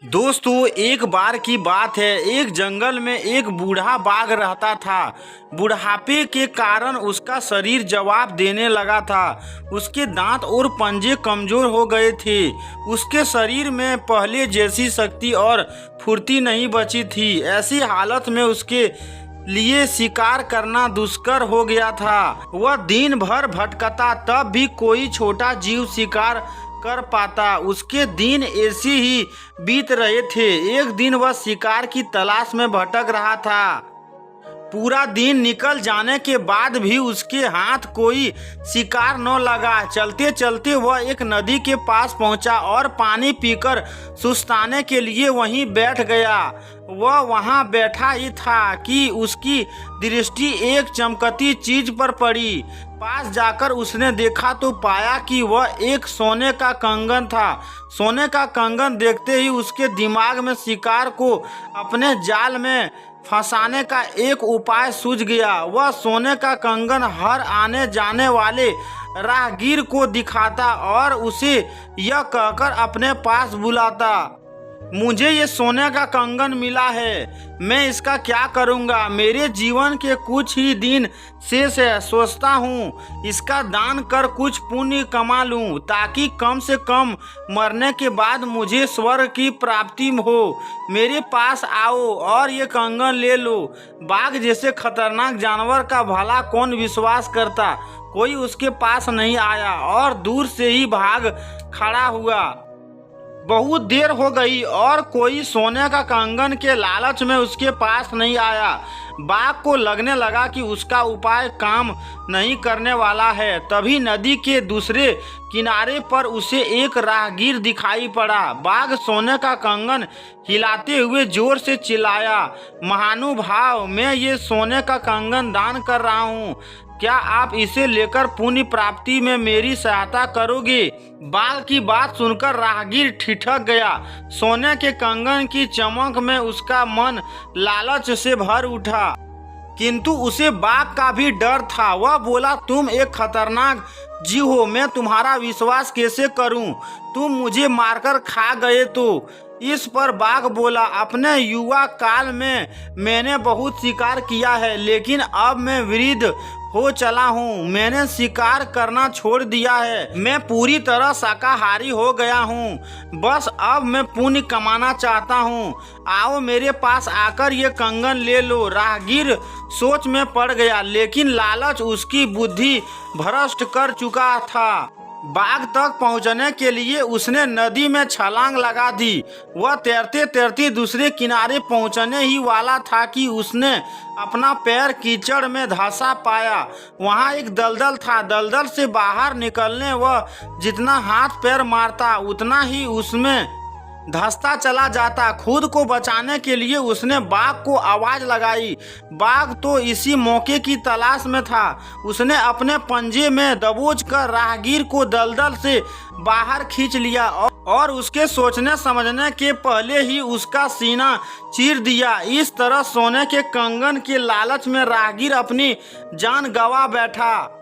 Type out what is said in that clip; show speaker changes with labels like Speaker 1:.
Speaker 1: दोस्तों, एक बार की बात है। एक जंगल में एक बूढ़ा बाघ रहता था। बुढ़ापे के कारण उसका शरीर जवाब देने लगा था। उसके दांत और पंजे कमजोर हो गए थे। उसके शरीर में पहले जैसी शक्ति और फुर्ती नहीं बची थी। ऐसी हालत में उसके लिए शिकार करना दुष्कर हो गया था। वह दिन भर भटकता, तब भी कोई छोटा जीव शिकार कर पाता। उसके दिन ऐसे ही बीत रहे थे। एक दिन वह शिकार की तलाश में भटक रहा था। पूरा दिन निकल जाने के बाद भी उसके हाथ कोई शिकार न लगा। चलते चलते वह एक नदी के पास पहुंचा और पानी पीकर सुस्ताने के लिए वहीं बैठ गया। वह वहां बैठा ही था कि उसकी दृष्टि एक चमकती चीज पर पड़ी। पास जाकर उसने देखा तो पाया कि वह एक सोने का कंगन था। सोने का कंगन देखते ही उसके दिमाग में शिकार को अपने जाल में फंसाने का एक उपाय सूझ गया। वह सोने का कंगन हर आने जाने वाले राहगीर को दिखाता और उसे यह कहकर अपने पास बुलाता, मुझे ये सोने का कंगन मिला है, मैं इसका क्या करूंगा? मेरे जीवन के कुछ ही दिन शेष है। सोचता हूँ इसका दान कर कुछ पुण्य कमा लूँ, ताकि कम से कम मरने के बाद मुझे स्वर्ग की प्राप्ति हो। मेरे पास आओ और ये कंगन ले लो। बाघ जैसे खतरनाक जानवर का भला कौन विश्वास करता। कोई उसके पास नहीं आया और दूर से ही भाग खड़ा हुआ। बहुत देर हो गई और कोई सोने का कंगन के लालच में उसके पास नहीं आया। बाघ को लगने लगा कि उसका उपाय काम नहीं करने वाला है। तभी नदी के दूसरे किनारे पर उसे एक राहगीर दिखाई पड़ा। बाघ सोने का कंगन हिलाते हुए जोर से चिल्लाया, महानुभाव, मैं ये सोने का कंगन दान कर रहा हूँ। क्या आप इसे लेकर पुण्य प्राप्ति में मेरी सहायता करोगे? बाघ की बात सुनकर राहगीर ठिठक गया। सोने के कंगन की चमक में उसका मन लालच से भर उठा, किंतु उसे बाघ का भी डर था। वह बोला, तुम एक खतरनाक जीव हो, मैं तुम्हारा विश्वास कैसे करूं? तुम मुझे मारकर खा गए तो? इस पर बाघ बोला, अपने युवा काल में मैंने बहुत शिकार किया है, लेकिन अब मैं वृद्ध हो चला हूँ। मैंने शिकार करना छोड़ दिया है। मैं पूरी तरह शाकाहारी हो गया हूँ। बस अब मैं पुण्य कमाना चाहता हूँ। आओ मेरे पास आकर ये कंगन ले लो। राहगीर सोच में पड़ गया, लेकिन लालच उसकी बुद्धि भ्रष्ट कर चुका था। बाघ तक पहुंचने के लिए उसने नदी में छलांग लगा दी। वह तैरते तैरते दूसरे किनारे पहुंचने ही वाला था कि उसने अपना पैर कीचड़ में धंसा पाया। वहां एक दलदल था। दलदल से बाहर निकलने वह जितना हाथ पैर मारता, उतना ही उसमें धंसता चला जाता। खुद को बचाने के लिए उसने बाघ को आवाज लगाई। बाघ तो इसी मौके की तलाश में था। उसने अपने पंजे में दबोच कर राहगीर को दलदल से बाहर खींच लिया और उसके सोचने समझने के पहले ही उसका सीना चीर दिया। इस तरह सोने के कंगन के लालच में राहगीर अपनी जान गंवा बैठा।